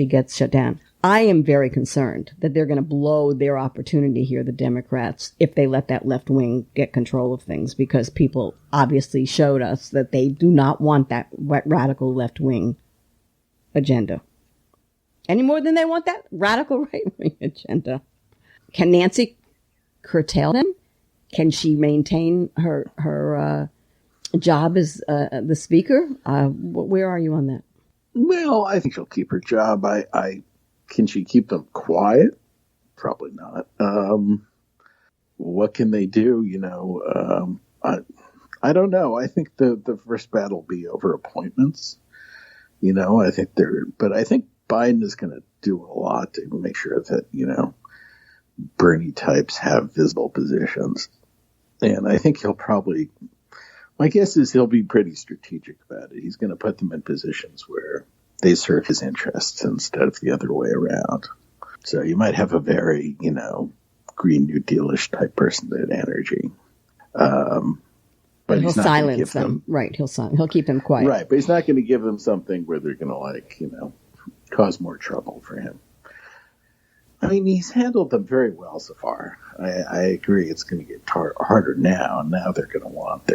gets shut down. I am very concerned that they're going to blow their opportunity here, the Democrats, if they let that left wing get control of things, because people obviously showed us that they do not want that radical left wing agenda any more than they want that radical right wing agenda. Can Nancy curtail them? Can she maintain her job as the speaker? Where are you on that? Well, I think she'll keep her job. Can she keep them quiet? Probably not. What can they do? I don't know. I think the first battle will be over appointments. I think Biden is going to do a lot to make sure that, Bernie types have visible positions. And I think my guess is he'll be pretty strategic about it. He's going to put them in positions where they serve his interests instead of the other way around. So you might have a very, Green New Deal-ish type person, that energy. But he'll silence them. Right. He'll keep them quiet. Right. But he's not going to give them something where they're going to cause more trouble for him. I mean, he's handled them very well so far. I agree. It's going to get harder now. And now they're going to want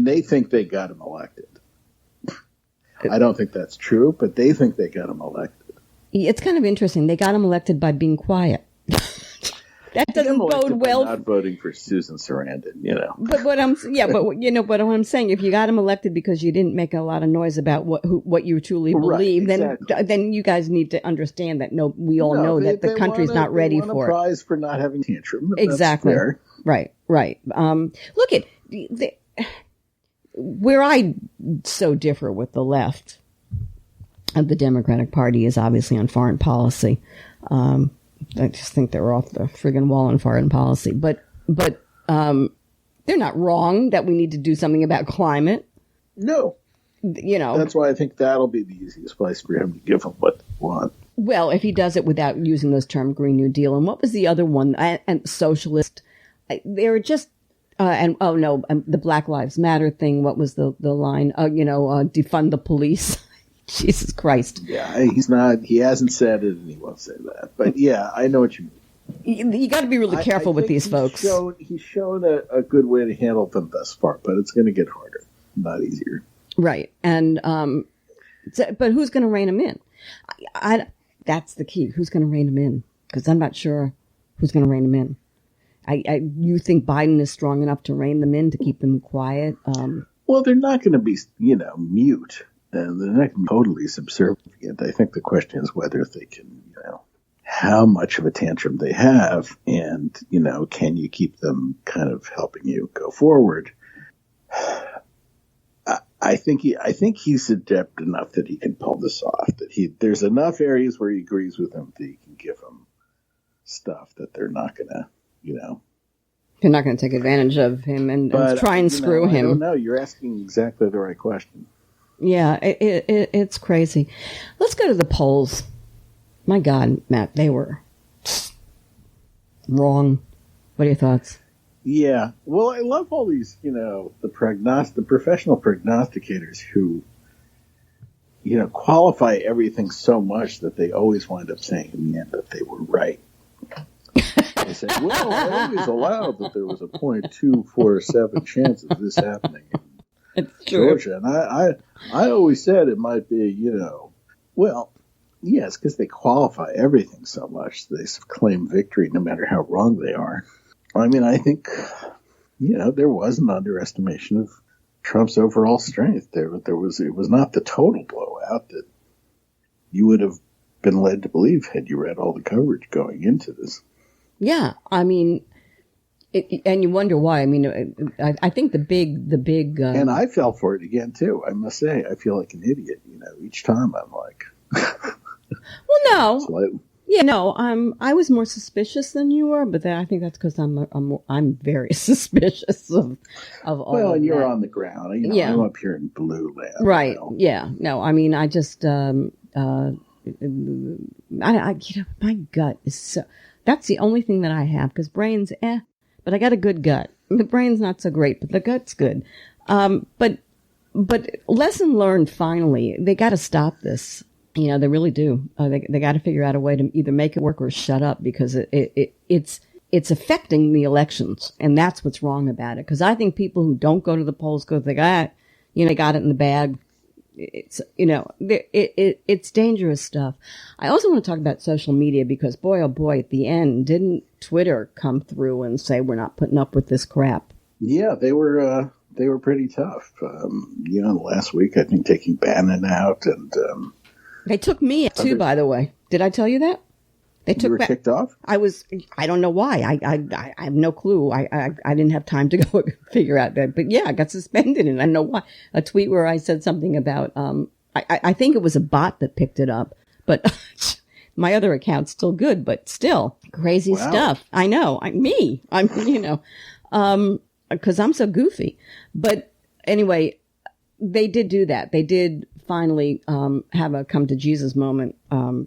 they think they got him elected. I don't think that's true, but they think they got him elected. It's kind of interesting. They got him elected by being quiet. That doesn't bode well. Not voting for Susan Sarandon, But what I'm saying, if you got him elected because you didn't make a lot of noise about what you truly believe, right, exactly. then you guys need to understand that we all know that the country's not ready for it. They want a prize for not having tantrum. Exactly. Right. Look at where I so differ with the left of the Democratic Party is obviously on foreign policy. I just think they're off the friggin' wall on foreign policy. But they're not wrong that we need to do something about climate. No. That's why I think that'll be the easiest place for him to give them what they want. Well, if he does it without using those terms, Green New Deal. And what was the other one? And socialist. They were just, the Black Lives Matter thing. What was the line? Defund the police. Jesus Christ. Yeah, he's not. He hasn't said it, and he won't say that. But yeah, I know what you mean. You got to be really careful with these folks. He's shown a good way to handle them thus far, but it's going to get harder, not easier. Right. And but who's going to rein him in? That's the key. Who's going to rein him in? Because I'm not sure who's going to rein him in. You think Biden is strong enough to rein them in, to keep them quiet? Well, they're not going to be, mute, and they're not going to be totally subservient. I think the question is whether they can, how much of a tantrum they have, and, can you keep them kind of helping you go forward? I think he's adept enough that he can pull this off. That there's enough areas where he agrees with him that he can give them stuff that they're not going to, They're not going to take advantage of him and try and screw him. I don't know. You're asking exactly the right question. Yeah, it's crazy. Let's go to the polls. My God, Matt, they were wrong. What are your thoughts? Yeah. Well, I love all these, the professional prognosticators who, qualify everything so much that they always wind up saying in the end that they were right. They say, well, I always allowed that there was a 0.247 chance of this happening in Georgia. And I always said it might be, well, yes, because they qualify everything so much. They claim victory no matter how wrong they are. I mean, I think, there was an underestimation of Trump's overall strength. It was not the total blowout that you would have been led to believe had you read all the coverage going into this. Yeah, I mean, and you wonder why. I mean, I think the big. And I fell for it again too. I must say, I feel like an idiot. Each time I'm like. Well, no. Yeah, no. I was more suspicious than you were, but I think that's because I'm very suspicious of all. Well, and you're that. On the ground. I'm up here in blue land. Right. Yeah. No. I mean, I just. My gut is so. That's the only thing that I have, because brains, but I got a good gut. The brain's not so great, but the gut's good. But lesson learned. Finally, they got to stop this. They really do. They got to figure out a way to either make it work or shut up, because it's affecting the elections, and that's what's wrong about it. Because I think people who don't go to the polls because they got it in the bag. It's it's dangerous stuff. I also want to talk about social media, because boy, oh boy, at the end, didn't Twitter come through and say we're not putting up with this crap? Yeah, they were pretty tough. Last week I think taking Bannon out, and they took me too. By the way, did I tell you that? They took you were kicked off? I don't know why. I have no clue. I didn't have time to go figure out that. But yeah, I got suspended, and I know why. A tweet where I said something about, I think it was a bot that picked it up, but my other account's still good, but still crazy stuff. I know. Cause I'm so goofy. But anyway, they did do that. They did finally have a come to Jesus moment,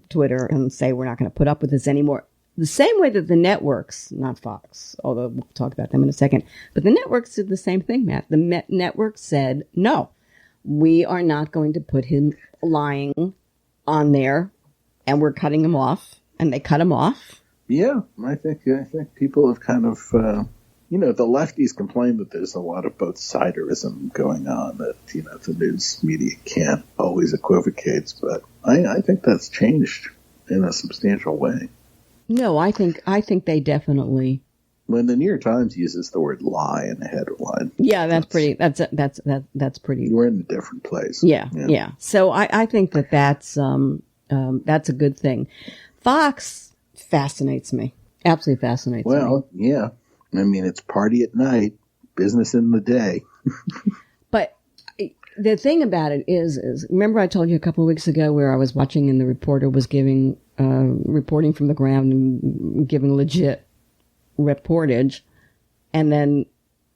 Twitter, and say we're not going to put up with this anymore. The same way that the networks, not Fox, although we'll talk about them in a second, but the networks did the same thing, Matt. The network said, no, we are not going to put him lying on there, and we're cutting him off, and they cut him off. Yeah, I think people have kind of, the lefties complain that there's a lot of both siderism going on, that, the news media can't always equivocate, but I think that's changed in a substantial way. No, I think they definitely. When the New York Times uses the word lie in the headline. Yeah, that's pretty. That's pretty. We're in a different place. Yeah. So I think that's a good thing. Fox fascinates me. Absolutely fascinates me. Well, yeah. I mean, it's party at night, business in the day. But the thing about it is remember I told you a couple of weeks ago where I was watching and the reporter was giving reporting from the ground and giving legit reportage, and then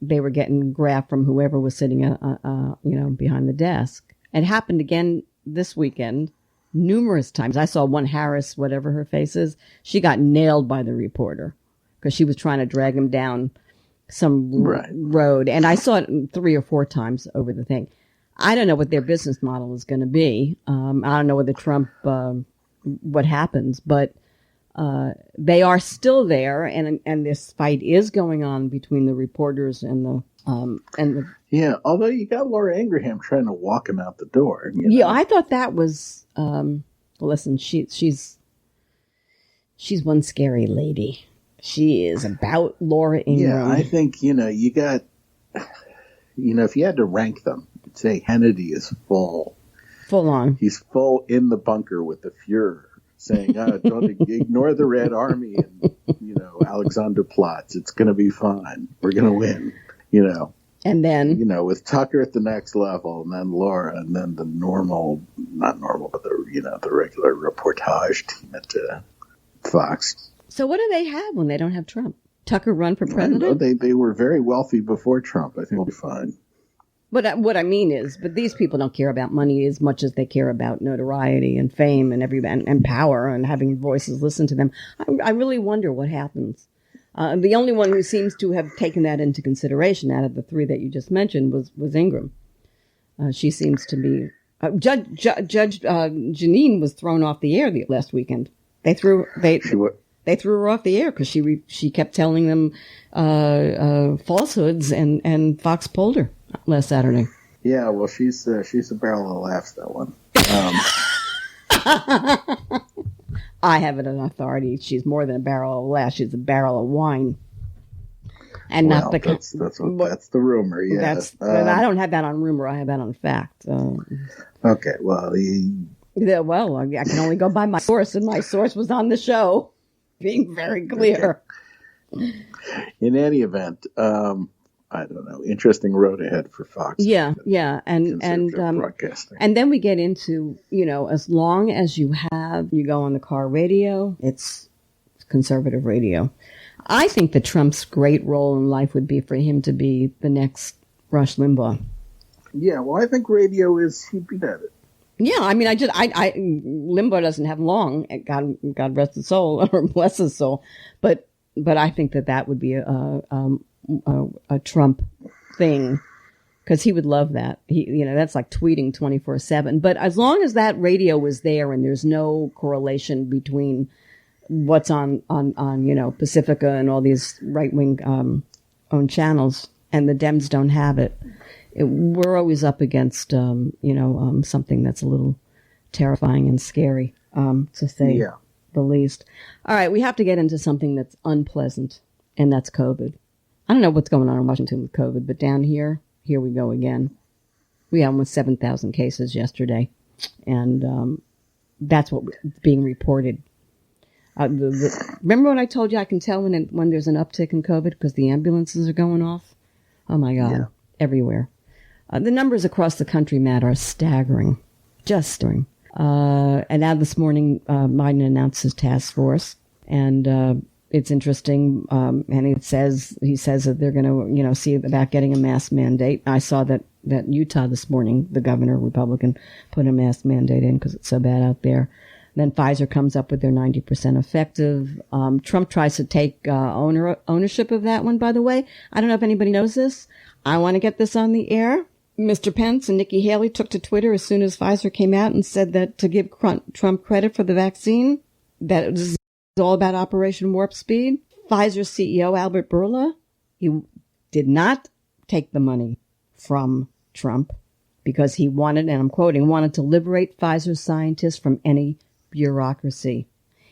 they were getting graft from whoever was sitting behind the desk. It happened again this weekend numerous times. I saw one Harris, whatever her face is, she got nailed by the reporter because she was trying to drag him down some road, and I saw it 3 or 4 times over the thing. I don't know what their business model is going to be. I don't know whether Trump, what happens, but they are still there, and this fight is going on between the reporters and the. Yeah, although you got Laura Ingraham trying to walk him out the door. Yeah, I thought that was. Listen, she's one scary lady. She is about Laura Ingraham. Yeah, I think you got. If you had to rank them, you'd say Hannity is full on. He's full in the bunker with the Fuhrer, saying, "Don't ignore the Red Army and Alexander Platz. It's going to be fine. We're going to win." And then, with Tucker at the next level, and then Laura, and then the not normal, but the regular reportage team at Fox. So what do they have when they don't have Trump? Tucker run for president? I don't know. They were very wealthy before Trump. I think they'll be fine. But what I mean is, but these people don't care about money as much as they care about notoriety and fame and power and having voices listen to them. I really wonder what happens. The only one who seems to have taken that into consideration out of the three that you just mentioned was Ingraham. She seems to be Judge Janine was thrown off the air last weekend. They threw her off the air because she kept telling them falsehoods, and Fox pulled her last Saturday. Yeah, well, she's a barrel of laughs, that one. I have it on authority. She's more than a barrel of laughs. She's a barrel of wine. And that's the rumor. Yeah, I don't have that on rumor. I have that on fact. Okay, well, I can only go by my source, and my source was on the show, being very clear. Okay. In any event, I don't know. Interesting road ahead for Fox. Yeah, and then we get into as long as you go on the car radio, it's conservative radio. I think that Trump's great role in life would be for him to be the next Rush Limbaugh. Yeah, well, I think he'd be at it. Yeah, I mean, Limbaugh doesn't have long, God rest his soul, or bless his soul, but I think that would be a Trump thing, because he would love that. That's like tweeting 24/7. But as long as that radio is there and there's no correlation between what's on Pacifica and all these right-wing owned channels, and the Dems don't have it, we're always up against something that's a little terrifying and scary, to say the least. All right, we have to get into something that's unpleasant, and that's COVID. I don't know what's going on in Washington with COVID, but down here we go again. We had almost 7,000 cases yesterday, and that's what's being reported. Remember when I told you I can tell when there's an uptick in COVID because the ambulances are going off? Oh, my God, everywhere. The numbers across the country, Matt, are staggering, just staggering. And now this morning, Biden announced his task force, and it's interesting. And he says that they're going to, see about getting a mask mandate. I saw that Utah this morning, the governor, Republican, put a mask mandate in because it's so bad out there. Then Pfizer comes up with their 90% effective. Trump tries to take ownership of that one, by the way. I don't know if anybody knows this. I want to get this on the air. Mr. Pence and Nikki Haley took to Twitter as soon as Pfizer came out and said that to give Trump credit for the vaccine, that it was all about Operation Warp Speed. Pfizer's CEO, Albert Bourla, he did not take the money from Trump because he wanted, and I'm quoting, wanted to liberate Pfizer scientists from any bureaucracy.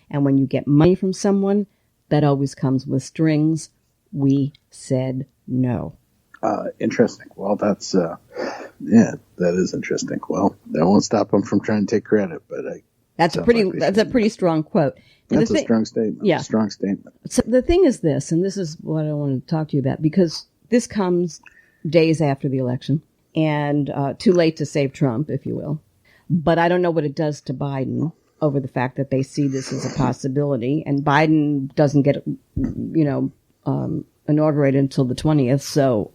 And when you get money from someone, that always comes with strings. We said no. Interesting. Well, that's, that is interesting. Well, that won't stop him from trying to take credit, but that's a pretty strong quote. And that's a strong statement. Yeah. A strong statement. So the thing is this, and this is what I want to talk to you about, because this comes days after the election and too late to save Trump, if you will. But I don't know what it does to Biden over the fact that they see this as a possibility, and Biden doesn't get, inaugurated until the 20th. So,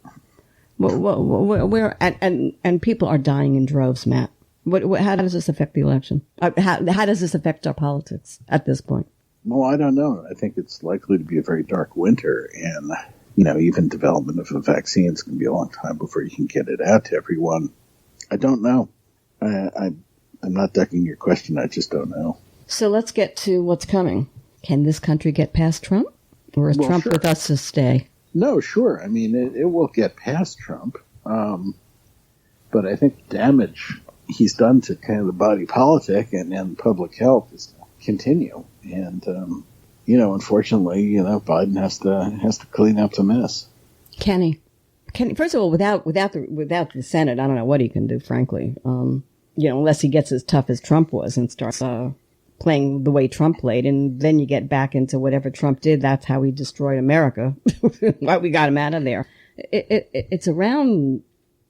where and people are dying in droves, Matt. How does this affect the election? How does this affect our politics at this point? Well, I don't know. I think it's likely to be a very dark winter, and even development of a vaccine is going to be a long time before you can get it out to everyone. I don't know. I'm not ducking your question. I just don't know. So let's get to what's coming. Can this country get past Trump? Or is Trump with us to stay? No, sure. I mean, it will get past Trump. But I think the damage he's done to kind of the body politic and public health is going to continue. And, unfortunately, Biden has to clean up the mess. Can he? First of all, without the Senate, I don't know what he can do, frankly. Unless he gets as tough as Trump was and starts playing the way Trump played, and then you get back into whatever Trump did. That's how he destroyed America. Why we got him out of there. It's a round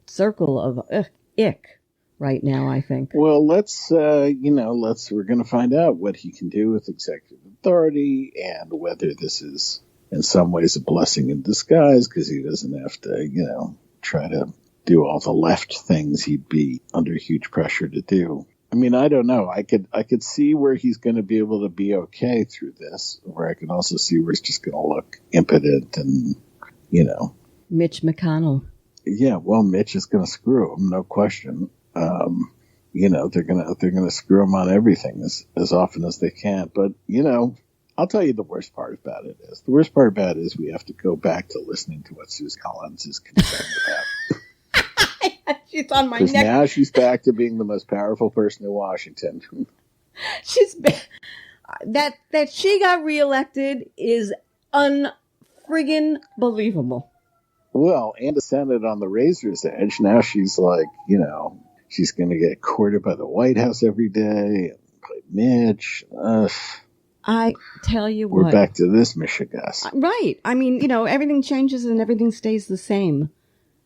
circle of ick right now, I think. Well, we're going to find out what he can do with executive authority and whether this is in some ways a blessing in disguise because he doesn't have to, try to do all the left things he'd be under huge pressure to do. I mean, I don't know. I could see where he's going to be able to be okay through this, or I can also see where he's just going to look impotent and, Mitch McConnell. Yeah, well, Mitch is going to screw him, no question. They're gonna screw him on everything as often as they can. But I'll tell you the worst part about it is we have to go back to listening to what Susan Collins is concerned about. She's on my neck. Now she's back to being the most powerful person in Washington. That she got reelected is unfriggin' believable. Well, and the Senate on the razor's edge. Now she's like, she's going to get courted by the White House every day and by Mitch. I tell you we're what. We're back to this Michigas. Right. I mean, everything changes and everything stays the same.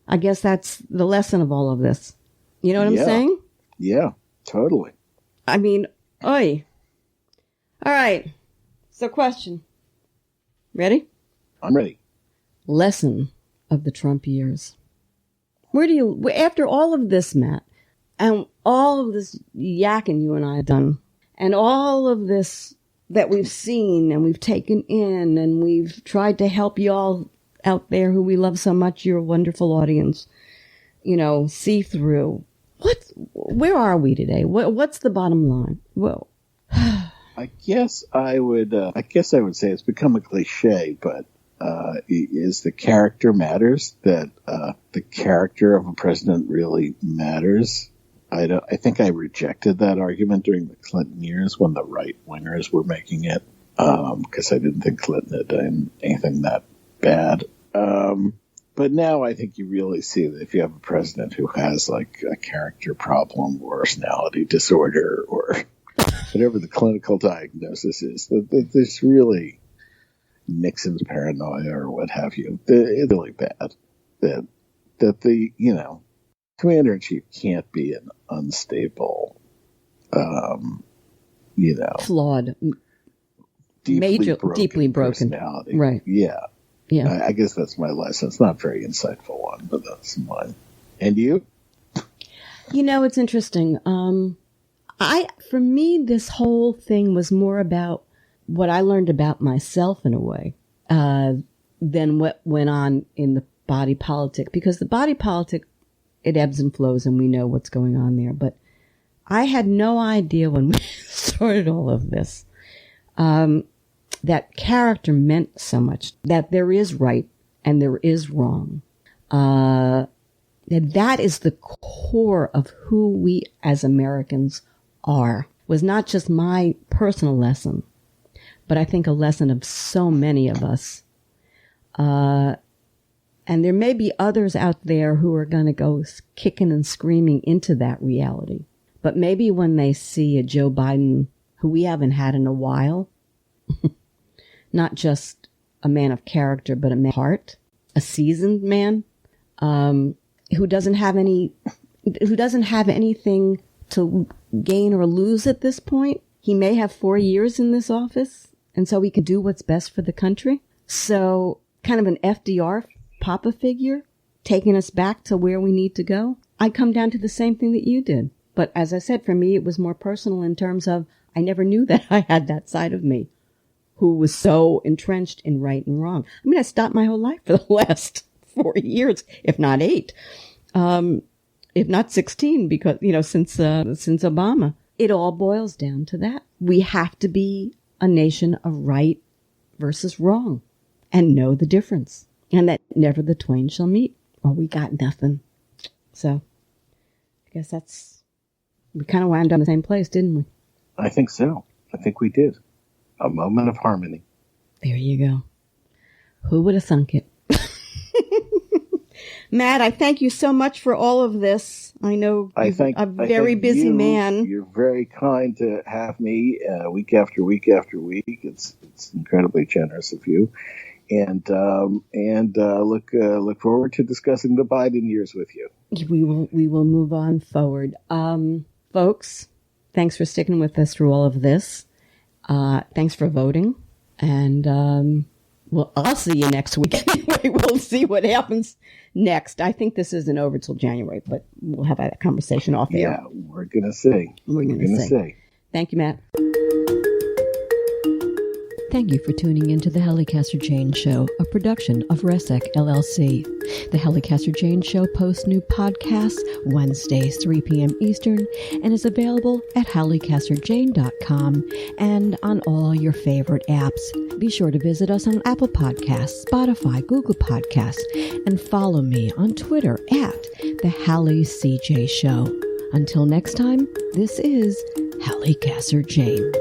I guess that's the lesson of all of this. You know what I'm saying? Yeah, totally. I mean, oi. All right. So question. Ready? I'm ready. Lesson of the Trump years. After all of this, Matt, and all of this yakking you and I have done, and all of this that we've seen and we've taken in, and we've tried to help you all out there who we love so much, your wonderful audience, see through. Where are we today? What's the bottom line? Well, I guess I would say it's become a cliche, but is the character matters, that the character of a president really matters. I think I rejected that argument during the Clinton years when the right wingers were making it, because I didn't think Clinton had done anything that bad. But now I think you really see that if you have a president who has like a character problem or personality disorder or whatever the clinical diagnosis is, that there's really Nixon's paranoia or what have you. It's really bad that the commander-in-chief can't be an unstable, flawed, deeply broken personality. Right. Yeah. Yeah. I guess that's my lesson. It's not a very insightful one, but that's mine. And you? It's interesting. For me, this whole thing was more about what I learned about myself in a way, than what went on in the body politic, because the body politic, it ebbs and flows and we know what's going on there. But I had no idea when we started all of this, that character meant so much, that there is right and there is wrong. That is the core of who we as Americans are. It was not just my personal lesson, but I think a lesson of so many of us. And there may be others out there who are going to go kicking and screaming into that reality. But maybe when they see a Joe Biden, who we haven't had in a while, not just a man of character, but a man of heart, a seasoned man, who doesn't have anything to gain or lose at this point. He may have 4 years in this office, and so he can do what's best for the country. So kind of an FDR Papa figure, taking us back to where we need to go. I come down to the same thing that you did. But as I said, for me, it was more personal in terms of I never knew that I had that side of me who was so entrenched in right and wrong. I mean, I stopped my whole life for the last 4 years, if not 8. if not 16, because, since Obama. It all boils down to that. We have to be a nation of right versus wrong and know the difference, and that never the twain shall meet, or we got nothing. So I guess we kind of wound up in the same place, didn't we? I think so. I think we did. A moment of harmony. There you go. Who would have thunk it? Matt, I thank you so much for all of this. I know you're a very busy man. You're very kind to have me week after week after week. It's incredibly generous of you, and look forward to discussing the Biden years with you. We will move on forward, folks. Thanks for sticking with us through all of this. Thanks for voting, and well, I'll see you next week. Anyway, we'll see what happens next. I think this isn't over till January, but we'll have that conversation off air. Yeah, we're going to see. We're going to see. Thank you, Matt. Thank you for tuning in to the Halli Casser-Jayne Show, a production of RESEC LLC. The Halli Casser-Jayne Show posts new podcasts Wednesdays, 3 p.m. Eastern, and is available at hallicasserjayne.com and on all your favorite apps. Be sure to visit us on Apple Podcasts, Spotify, Google Podcasts, and follow me on Twitter at The Halli CJ Show. Until next time, this is Halli Casser-Jayne.